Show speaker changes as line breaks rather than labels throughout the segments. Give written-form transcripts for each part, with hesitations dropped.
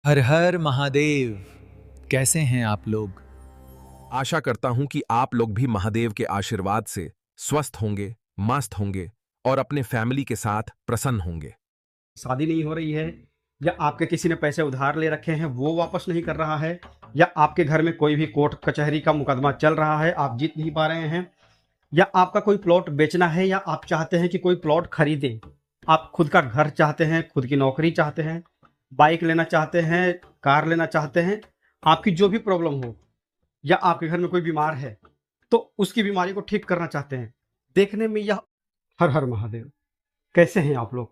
हर हर महादेव। कैसे हैं आप लोग?
आशा करता हूं कि आप लोग भी महादेव के आशीर्वाद से स्वस्थ होंगे, मस्त होंगे और अपने फैमिली के साथ प्रसन्न होंगे।
शादी नहीं हो रही है या आपके किसी ने पैसे उधार ले रखे हैं वो वापस नहीं कर रहा है या आपके घर में कोई भी कोर्ट कचहरी का मुकदमा चल रहा है, आप जीत नहीं पा रहे हैं या आपका कोई प्लॉट बेचना है या आप चाहते हैं कि कोई प्लॉट खरीदें, आप खुद का घर चाहते हैं, खुद की नौकरी चाहते हैं, बाइक लेना चाहते हैं, कार लेना चाहते हैं, आपकी जो भी प्रॉब्लम हो या आपके घर में कोई बीमार है तो उसकी बीमारी को ठीक करना चाहते हैं। देखने में यह हर हर महादेव। कैसे हैं आप लोग?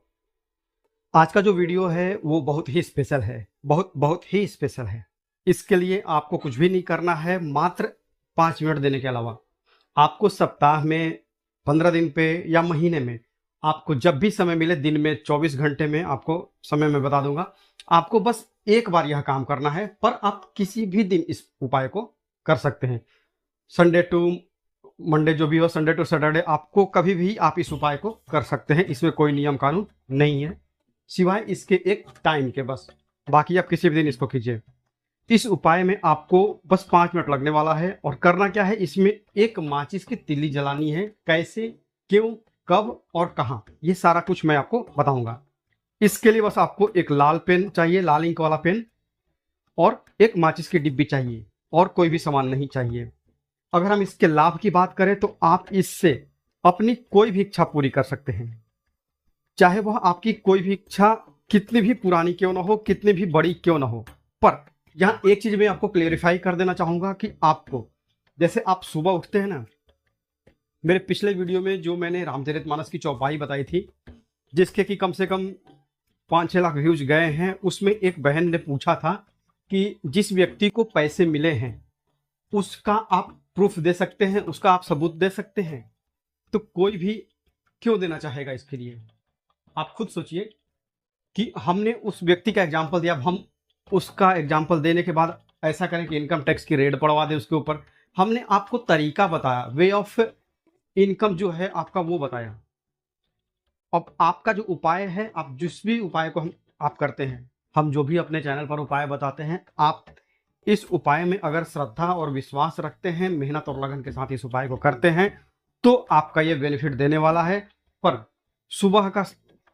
आज का जो वीडियो है वो बहुत ही स्पेशल है, बहुत बहुत ही स्पेशल है। इसके लिए आपको कुछ भी नहीं करना है, मात्र 5 मिनट देने के अलावा आपको सप्ताह में, 15 दिन पे या महीने में, आपको जब भी समय मिले, दिन में 24 घंटे में आपको समय मैं बता दूंगा। आपको बस एक बार यह काम करना है, पर आप किसी भी दिन इस उपाय को कर सकते हैं। संडे टू मंडे जो भी हो, संडे टू सैटरडे, आपको कभी भी आप इस उपाय को कर सकते हैं। इसमें कोई नियम कानून नहीं है सिवाय इसके एक टाइम के, बस। बाकी आप किसी भी दिन इसको कीजिए। इस उपाय में आपको बस 5 मिनट लगने वाला है और करना क्या है, इसमें एक माचिस की तिल्ली जलानी है। कैसे, क्यों, कब और कहाँ, ये सारा कुछ मैं आपको बताऊंगा। इसके लिए बस आपको एक लाल पेन चाहिए, लाल इंक वाला पेन, और एक माचिस की डिब्बी चाहिए, और कोई भी सामान नहीं चाहिए। अगर हम इसके लाभ की बात करें तो आप इससे अपनी कोई भी इच्छा पूरी कर सकते हैं, चाहे वह आपकी कोई भी इच्छा कितनी भी पुरानी क्यों ना हो, कितनी भी बड़ी क्यों ना हो। पर यहाँ एक चीज मैं आपको क्लेरिफाई कर देना चाहूंगा कि आपको, जैसे आप सुबह उठते हैं ना, मेरे पिछले वीडियो में जो मैंने रामचरितमानस की चौपाई बताई थी, जिसके कि कम से कम 5-6 लाख व्यूज गए हैं, उसमें एक बहन ने पूछा था कि जिस व्यक्ति को पैसे मिले हैं उसका आप प्रूफ दे सकते हैं, उसका आप सबूत दे सकते हैं, तो कोई भी क्यों देना चाहेगा इसके लिए? आप खुद सोचिए कि हमने उस व्यक्ति का एग्जाम्पल दिया, अब हम उसका एग्जाम्पल देने के बाद ऐसा करें कि इनकम टैक्स की रेड पड़वा दें उसके ऊपर। हमने आपको तरीका बताया, वे ऑफ इनकम जो है आपका वो बताया। अब आपका जो उपाय है, आप जिस भी उपाय को आप करते हैं, हम जो भी अपने चैनल पर उपाय बताते हैं, आप इस उपाय में अगर श्रद्धा और विश्वास रखते हैं, मेहनत और लगन के साथ इस उपाय को करते हैं, तो आपका ये बेनिफिट देने वाला है। पर सुबह का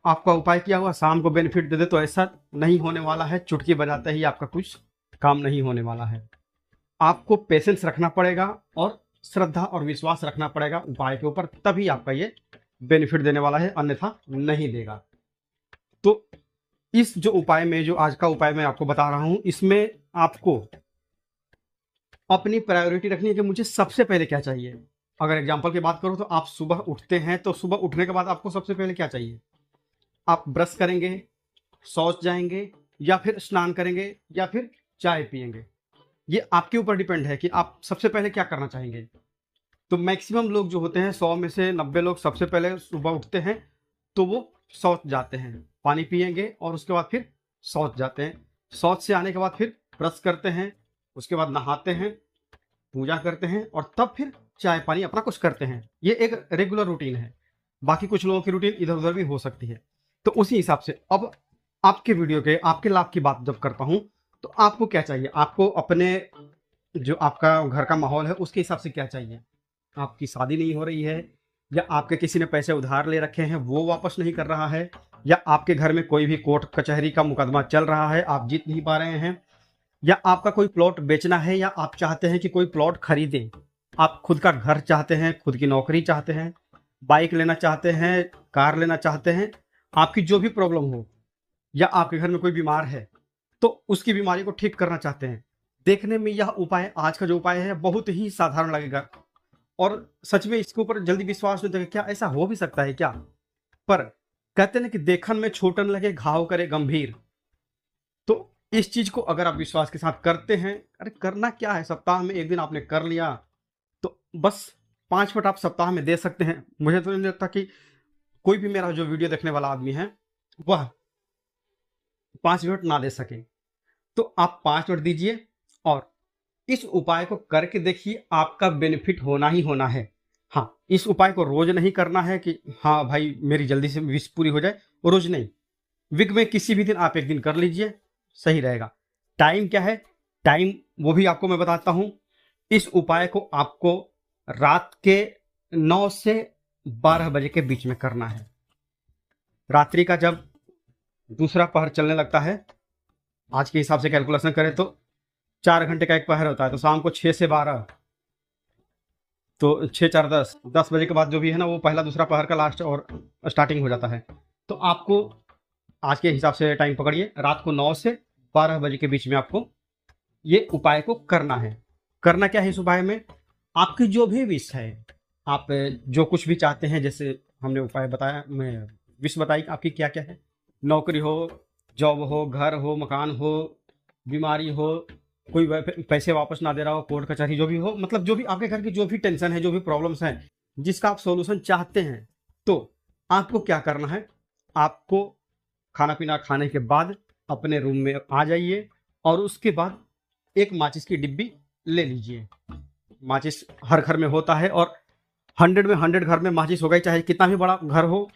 आपका उपाय किया हुआ शाम को बेनिफिट दे दे तो ऐसा नहीं होने वाला है। चुटकी बजाते ही आपका कुछ काम नहीं होने वाला है। आपको पेशेंस रखना पड़ेगा और श्रद्धा और विश्वास रखना पड़ेगा उपाय के ऊपर, तभी आपका ये बेनिफिट देने वाला है, अन्यथा नहीं देगा। तो इस जो उपाय में, जो आज का उपाय मैं आपको बता रहा हूं, इसमें आपको अपनी प्रायोरिटी रखनी है कि मुझे सबसे पहले क्या चाहिए। अगर एग्जाम्पल की बात करूं तो आप सुबह उठते हैं, तो सुबह उठने के बाद आपको सबसे पहले क्या चाहिए? आप ब्रश करेंगे, शौच जाएंगे, या फिर स्नान करेंगे, या फिर चाय पिएंगे। ये आपके ऊपर डिपेंड है कि आप सबसे पहले क्या करना चाहेंगे। तो मैक्सिमम लोग जो होते हैं, 100 में से 90 लोग सबसे पहले सुबह उठते हैं तो वो शौच जाते हैं, पानी पिएंगे और उसके बाद फिर शौच जाते हैं। शौच से आने के बाद फिर ब्रश करते हैं, उसके बाद नहाते हैं, पूजा करते हैं और तब फिर चाय पानी अपना कुछ करते हैं। ये एक रेगुलर रूटीन है। बाकी कुछ लोगों की रूटीन इधर उधर भी हो सकती है। तो उसी हिसाब से अब आपके वीडियो के, आपके लाभ की बात जब करता हूं, तो आपको क्या चाहिए? आपको अपने जो आपका घर का माहौल है उसके हिसाब से क्या चाहिए? आपकी शादी नहीं हो रही है या आपके किसी ने पैसे उधार ले रखे हैं वो वापस नहीं कर रहा है, या आपके घर में कोई भी कोर्ट कचहरी का मुकदमा चल रहा है, आप जीत नहीं पा रहे हैं, या आपका कोई प्लॉट बेचना है या आप चाहते हैं कि कोई प्लॉट खरीदें, आप खुद का घर चाहते हैं, खुद की नौकरी चाहते हैं, बाइक लेना चाहते हैं, कार लेना चाहते हैं, आपकी जो भी प्रॉब्लम हो, या आपके घर में कोई बीमार है तो उसकी बीमारी को ठीक करना चाहते हैं। देखने में यह उपाय, आज का जो उपाय है, बहुत ही साधारण लगेगा और सच में इसके ऊपर जल्दी विश्वास नहीं होता कि क्या ऐसा हो भी सकता है क्या। पर कहते हैं कि देखन में छोटन लगे घाव करे गंभीर। तो इस चीज को अगर आप विश्वास के साथ करते हैं, अरे करना क्या है, सप्ताह में एक दिन आपने कर लिया तो बस 5 मिनट आप सप्ताह में दे सकते हैं। मुझे तो नहीं लगता कि कोई भी मेरा जो वीडियो देखने वाला आदमी है वह 5 मिनट ना दे सके। तो आप 5 मिनट दीजिए और इस उपाय को करके देखिए, आपका बेनिफिट होना ही होना है। हाँ, इस उपाय को रोज नहीं करना है कि हाँ भाई मेरी जल्दी से विश पूरी हो जाए, रोज नहीं। वीक में किसी भी दिन आप एक दिन कर लीजिए, सही रहेगा। टाइम क्या है, टाइम वो भी आपको मैं बताता हूं। इस उपाय को आपको रात के 9 से 12 बजे के बीच में करना है। रात्रि का जब दूसरा पहर चलने लगता है, आज के हिसाब से कैलकुलेशन करें तो 4 घंटे का एक पहर होता है, तो शाम को 6 से 12, तो 6 4 10 बजे के बाद जो भी है ना, वो पहला दूसरा पहर का लास्ट और स्टार्टिंग हो जाता है। तो आपको आज के हिसाब से टाइम पकड़िए, रात को 9 से 12 बजे के बीच में आपको ये उपाय को करना है। करना क्या है इस उपाय में, आपकी जो भी विश है, आप जो कुछ भी चाहते हैं, जैसे हमने उपाय बताया, मैं विश बताई कि आपकी क्या क्या है, नौकरी हो, जॉब हो, घर हो, मकान हो, बीमारी हो, कोई पैसे वापस ना दे रहा हो, कोर्ट कचहरी जो भी हो, मतलब जो भी आपके घर की जो भी टेंशन है, जो भी प्रॉब्लम्स हैं, जिसका आप सॉल्यूशन चाहते हैं, तो आपको क्या करना है, आपको खाना पीना खाने के बाद अपने रूम में आ जाइए और उसके बाद एक माचिस की डिब्बी ले लीजिए। माचिस हर घर में होता है और 100 में 100 घर में माचिस होगा ही, चाहे कितना भी बड़ा घर हो,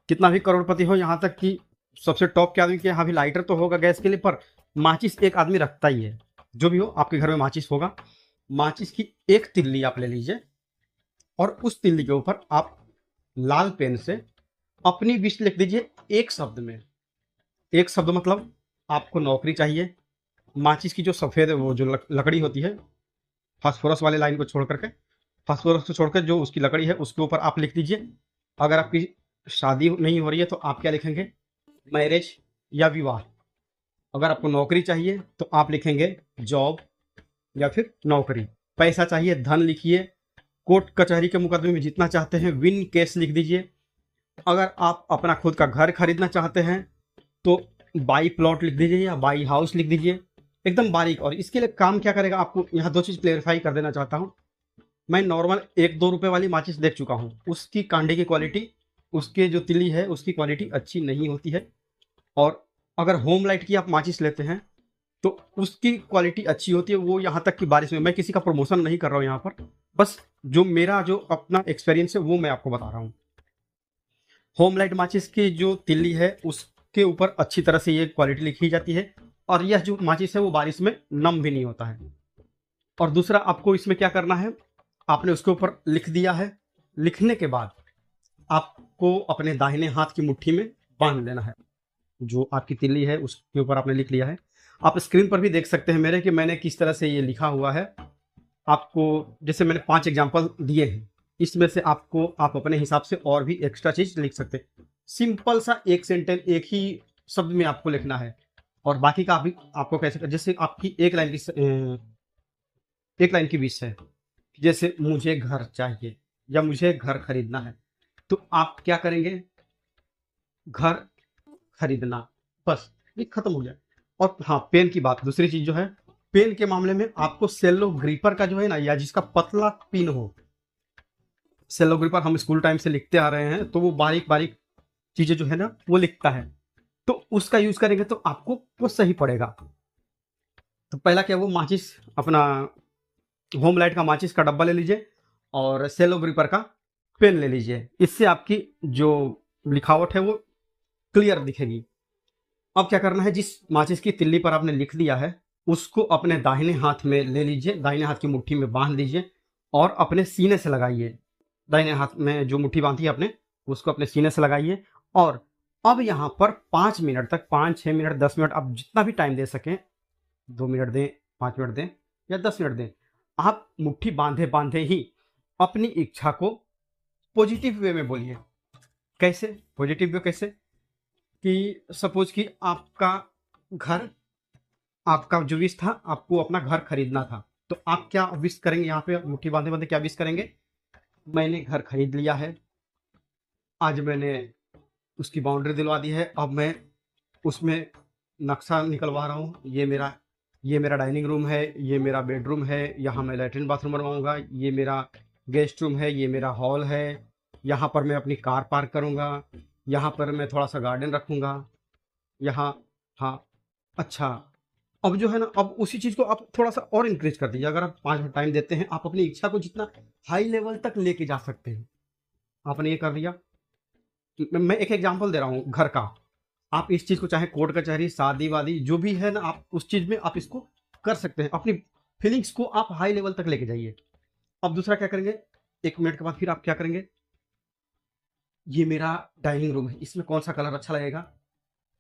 कितना भी करोड़पति हो, यहाँ तक कि सबसे टॉप के आदमी के यहाँ भी लाइटर तो होगा गैस के लिए, पर माचिस एक आदमी रखता ही है। जो भी हो, आपके घर में माचिस होगा। माचिस की एक तिल्ली आप ले लीजिए और उस तिल्ली के ऊपर आप लाल पेन से अपनी विश लिख दीजिए एक शब्द में। एक शब्द मतलब आपको नौकरी चाहिए। माचिस की जो सफ़ेद वो जो लकड़ी होती है, फास्फोरस वाले लाइन को छोड़ करके, फास्फोरस को छोड़कर जो उसकी लकड़ी है उसके ऊपर आप लिख दीजिए। अगर आपकी शादी नहीं हो रही है तो आप क्या लिखेंगे, मैरिज या विवाह। अगर आपको नौकरी चाहिए तो आप लिखेंगे जॉब या फिर नौकरी। पैसा चाहिए, धन लिखिए। कोर्ट कचहरी के मुकदमे में जितना चाहते हैं विन केस लिख दीजिए। अगर आप अपना खुद का घर खरीदना चाहते हैं तो बाई प्लॉट लिख दीजिए या बाई हाउस लिख दीजिए, एकदम बारीक। और इसके लिए काम क्या करेगा, आपको यहाँ 2 चीज़ क्लेरिफाई कर देना चाहता हूँ। मैं नॉर्मल 1-2 रुपए वाली माचिस देख चुका हूँ, उसकी कांडे की क्वालिटी, उसके जो तिली है उसकी क्वालिटी अच्छी नहीं होती है। और अगर होम लाइट की आप माचिस लेते हैं तो उसकी क्वालिटी अच्छी होती है। वो यहाँ तक कि बारिश में, मैं किसी का प्रमोशन नहीं कर रहा हूँ यहाँ पर, बस जो मेरा जो अपना एक्सपीरियंस है वो मैं आपको बता रहा हूँ। होम लाइट माचिस की जो तिल्ली है उसके ऊपर अच्छी तरह से ये क्वालिटी लिखी जाती है और यह जो माचिस है वो बारिश में नम भी नहीं होता है। और दूसरा, आपको इसमें क्या करना है, आपने उसके ऊपर लिख दिया है, लिखने के बाद आपको अपने दाहिने हाथ की मुट्ठी में बांध लेना है। जो आपकी तिल्ली है उसके ऊपर आपने लिख लिया है। आप स्क्रीन पर भी देख सकते हैं मेरे कि मैंने किस तरह से ये लिखा हुआ है। आपको जैसे मैंने 5 एग्जाम्पल दिए हैं, इसमें से आपको आप अपने हिसाब से और भी एक्स्ट्रा चीज लिख सकते हैं। सिंपल सा एक सेंटेंस एक ही शब्द में आपको लिखना है और बाकी का भी आपको कैसे, जैसे आपकी एक लाइन की विश है, जैसे मुझे घर चाहिए या मुझे घर खरीदना है, तो आप क्या करेंगे, घर खरीदना, बस ये खत्म हो जाए। और हाँ, पेन की बात, दूसरी चीज जो है, पेन के मामले में आपको सेलो ग्रिपर का जो है ना, या जिसका पतला पिन हो, सेलो ग्रिपर हम स्कूल टाइम से लिखते आ रहे हैं तो वो बारीक बारीक चीजें जो है ना वो लिखता है, तो उसका यूज करेंगे तो आपको वो सही पड़ेगा। तो पहला क्या, वो माचिस अपना होम लाइट का माचिस का डब्बा ले लीजिए और सेलो ग्रिपर का पेन ले लीजिए। इससे आपकी जो लिखावट है वो क्लियर दिखेगी। अब क्या करना है, जिस माचिस की तिल्ली पर आपने लिख दिया है उसको अपने दाहिने हाथ में ले लीजिए, दाहिने हाथ की मुट्ठी में बांध लीजिए और अपने सीने से लगाइए। दाहिने हाथ में जो मुट्ठी बांधी है आपने उसको अपने सीने से लगाइए। और अब यहाँ पर 5 मिनट तक, 5-6 मिनट 10 मिनट, आप जितना भी टाइम दे सकें, 2 मिनट दें, 5 मिनट दें या 10 मिनट दें, आप मुट्ठी बांधे बांधे ही अपनी इच्छा को पॉजिटिव वे में बोलिए। कैसे पॉजिटिव वे, कैसे कि सपोज कि आपका घर, आपका जो विश था, आपको अपना घर खरीदना था, तो आप क्या विश करेंगे, यहाँ पे मुट्ठी बांधे बांधे क्या विश करेंगे, मैंने घर खरीद लिया है, आज मैंने उसकी बाउंड्री दिलवा दी है, अब मैं उसमें नक्शा निकलवा रहा हूँ, ये मेरा डाइनिंग रूम है, ये मेरा बेडरूम है, यहाँ मैं लैट्रिन बाथरूम बनवाऊंगा, ये मेरा गेस्ट रूम है, ये मेरा हॉल है, यहाँ पर मैं अपनी कार पार्क करूँगा, यहाँ पर मैं थोड़ा सा गार्डन रखूँगा, यहाँ, हाँ, अच्छा। अब जो है ना, अब उसी चीज़ को आप थोड़ा सा और इंक्रीज कर दीजिए। अगर आप 5 मिनट टाइम देते हैं, आप अपनी इच्छा को जितना हाई लेवल तक लेके जा सकते हैं। आपने ये कर दिया। मैं एक एग्जांपल दे रहा हूँ घर का। आप इस चीज को चाहे कोर्ट कचहरी, शादी वादी जो भी है ना, आप उस चीज में आप इसको कर सकते हैं। अपनी फीलिंग्स को आप हाई लेवल तक लेके जाइए। अब दूसरा क्या करेंगे, 1 मिनट के बाद फिर आप क्या करेंगे, ये मेरा डाइनिंग रूम है, इसमें कौन सा कलर अच्छा लगेगा,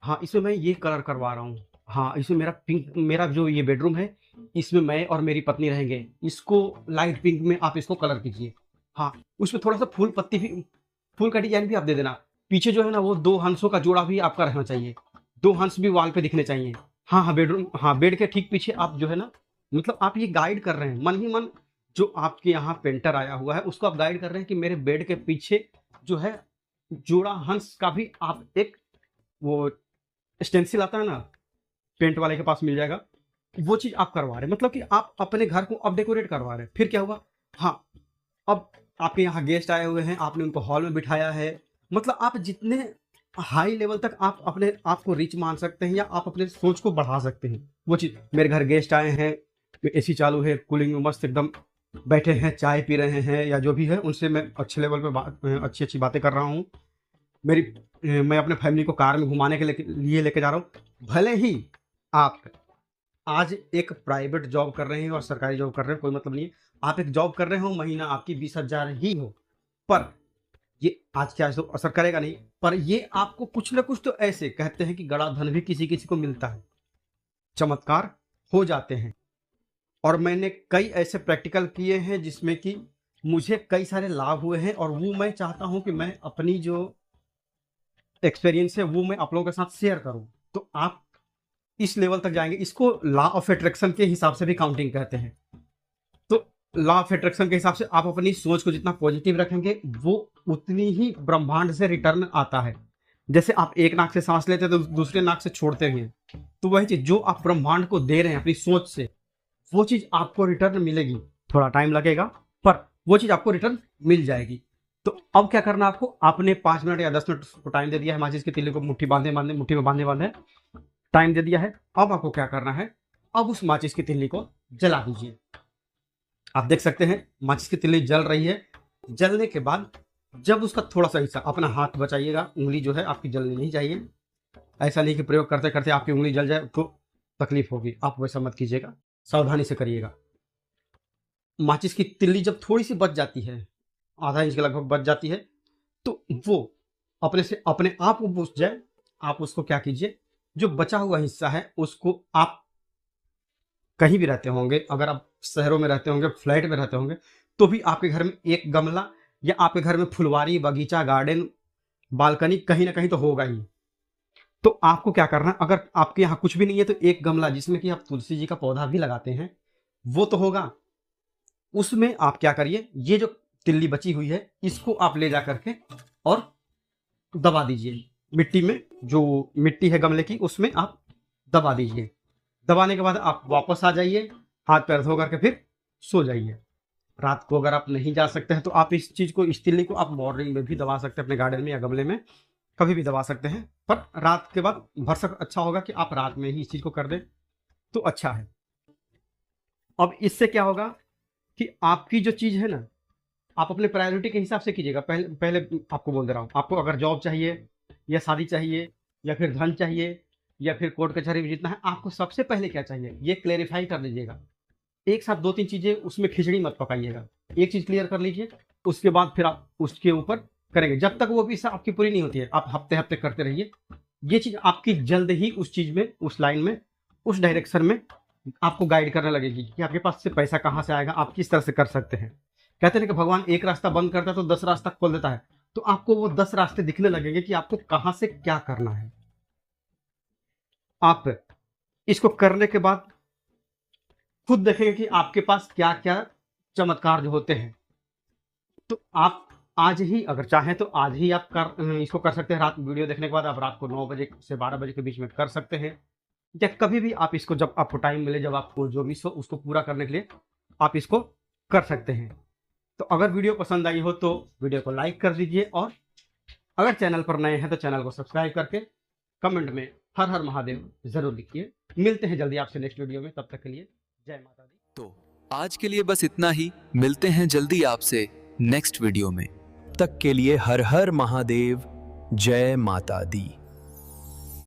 हाँ इसमें मैं ये कलर करवा रहा हूँ, हाँ इसमें मेरा पिंक, मेरा जो ये बेडरूम है इसमें मैं और मेरी पत्नी रहेंगे, इसको लाइट पिंक में आप इसको कलर कीजिए। हाँ, उसमें थोड़ा सा फूल पत्ती भी, फूल का डिजाइन भी आप दे देना। पीछे जो है ना वो 2 हंसों का जोड़ा भी आपका रहना चाहिए, 2 हंस भी वॉल पे दिखने चाहिए। हाँ हाँ, बेडरूम, हाँ बेड के ठीक पीछे आप जो है ना, मतलब आप ये गाइड कर रहे हैं मन ही मन, जो आपके यहाँ पेंटर आया हुआ है उसको आप गाइड कर रहे हैं कि मेरे बेड के पीछे जो है जोड़ा हंस का भी आप एक, वो स्टेंसिल आता है ना, पेंट वाले के पास मिल जाएगा, वो चीज आप करवा रहे हैं, मतलब कि आप अपने घर को अब डेकोरेट करवा रहे हैं। फिर क्या हुआ, हाँ अब आपके यहाँ गेस्ट आए हुए हैं, आपने उनको हॉल में बिठाया है, मतलब आप जितने हाई लेवल तक आप अपने आप को रिच मान सकते हैं या आप अपने सोच को बढ़ा सकते हैं, वो चीज। मेरे घर गेस्ट आए हैं, एसी चालू है, कूलिंग में मस्त एकदम बैठे हैं, चाय पी रहे हैं या जो भी है, उनसे मैं अच्छे लेवल पे अच्छी अच्छी बातें कर रहा हूँ। मैं अपने फैमिली को कार में घुमाने के लिए लेके जा रहा हूँ। भले ही आप आज एक प्राइवेट जॉब कर रहे हैं और सरकारी जॉब कर रहे हैं, कोई मतलब नहीं है, आप एक जॉब कर रहे हो, महीना आपकी 20,000 ही हो, पर ये आज क्या तो असर करेगा नहीं, पर ये आपको कुछ ना कुछ तो, ऐसे कहते हैं कि गड़ा धन भी किसी किसी को मिलता है, चमत्कार हो जाते हैं। और मैंने कई ऐसे प्रैक्टिकल किए हैं जिसमें कि मुझे कई सारे लाभ हुए हैं, और वो मैं चाहता हूं कि मैं अपनी जो एक्सपीरियंस है वो मैं आप लोगों के साथ शेयर करूं, तो आप इस लेवल तक जाएंगे। इसको लॉ ऑफ अट्रैक्शन के हिसाब से भी काउंटिंग कहते हैं। तो लॉ ऑफ अट्रैक्शन के हिसाब से आप अपनी सोच को जितना पॉजिटिव रखेंगे वो उतनी ही ब्रह्मांड से रिटर्न आता है। जैसे आप एक नाक से सांस लेते हैं तो दूसरे नाक से छोड़ते हैं, तो वही चीज जो आप ब्रह्मांड को दे रहे हैं अपनी सोच से, वो चीज आपको रिटर्न मिलेगी। थोड़ा टाइम लगेगा पर वो चीज आपको रिटर्न मिल जाएगी। तो अब क्या करना, आपको आपने 5 मिनट या 10 मिनट को टाइम दे दिया है, माचिस की तीली को मुट्ठी में बांधे टाइम दे दिया है। अब आपको क्या करना है, अब उस माचिस की तिल्ली को जला दीजिए। आप देख सकते हैं माचिस की तिल्ली जल रही है। जलने के बाद जब उसका थोड़ा सा हिस्सा, अपना हाथ बचाइएगा, उंगली जो है आपकी जलनी नहीं चाहिए। ऐसा नहीं कि प्रयोग करते करते आपकी उंगली जल जाए तो तकलीफ होगी, आप वैसा मत कीजिएगा, सावधानी से करिएगा। माचिस की तिल्ली जब थोड़ी सी बच जाती है, आधा इंच के लगभग बच जाती है, तो वो अपने आप वो बुझ जाए। आप उसको क्या कीजिए, जो बचा हुआ हिस्सा है उसको, आप कहीं भी रहते होंगे, अगर आप शहरों में रहते होंगे, फ्लैट में रहते होंगे, तो भी आपके घर में एक गमला या आपके घर में फुलवारी, बगीचा, गार्डन, बालकनी कहीं ना कहीं तो होगा ही। तो आपको क्या करना, अगर आपके यहाँ कुछ भी नहीं है तो एक गमला जिसमें कि आप तुलसी जी का पौधा भी लगाते हैं वो तो होगा। उसमें आप क्या करिए, ये जो तिल्ली बची हुई है इसको आप ले जा करके और दबा दीजिए मिट्टी में, जो मिट्टी है गमले की उसमें आप दबा दीजिए। दबाने के बाद आप वापस आ जाइए, हाथ पैर धो करके फिर सो जाइए। रात को अगर आप नहीं जा सकते हैं तो आप इस चीज को, इस तिल्ली को आप मॉर्निंग में भी दबा सकते हैं, अपने गार्डन में या गमले में कभी भी दबा सकते हैं, पर रात के बाद भरसक अच्छा होगा कि आप रात में ही इस चीज को कर दें तो अच्छा है। अब इससे क्या होगा कि आपकी जो चीज है ना, आप अपने प्रायोरिटी के हिसाब से कीजिएगा। पहले आपको बोल दे रहा हूँ, आपको अगर जॉब चाहिए या शादी चाहिए या फिर धन चाहिए या फिर कोर्ट कचहरी में जीतना है, आपको सबसे पहले क्या चाहिए ये क्लेरिफाई कर लीजिएगा। एक साथ 2-3 चीजें उसमें खिचड़ी मत पकाइएगा, एक चीज क्लियर कर लीजिए, उसके बाद फिर आप उसके ऊपर करेंगे। जब तक वो भी आपकी पूरी नहीं होती है आप हफ्ते हफ्ते करते रहिए। ये चीज आपकी जल्द ही उस चीज में, उस लाइन में, उस डायरेक्शन में आपको गाइड करने लगेगी कि आपके पास से पैसा कहाँ से आएगा, आप किस तरह से कर सकते हैं। कहते हैं कि भगवान एक रास्ता बंद करता है तो 10 रास्ता खोल देता है, तो आपको वो 10 रास्ते दिखने लगेंगे कि आपको कहां से क्या करना है। आप इसको करने के बाद खुद देखेंगे कि आपके पास क्या क्या चमत्कार जो होते हैं। तो आप आज ही अगर चाहें तो आज ही आप इसको कर सकते हैं। रात वीडियो देखने के बाद आप रात को 9 बजे से 12 बजे के बीच में कर सकते हैं, या कभी भी आप इसको, जब आपको टाइम मिले, जब आपको जो भी सो उसको पूरा करने के लिए आप इसको कर सकते हैं। तो अगर वीडियो पसंद आई हो तो वीडियो को लाइक कर दीजिए, और अगर चैनल पर नए हैं तो चैनल को सब्सक्राइब करके कमेंट में हर हर महादेव जरूर लिखिए। मिलते हैं जल्दी आपसे नेक्स्ट वीडियो में, तब तक के लिए जय माता दी।
तो आज के लिए बस इतना ही, मिलते हैं जल्दी आपसे नेक्स्ट वीडियो में।
तक के लिए हर हर महादेव, जय माता दी।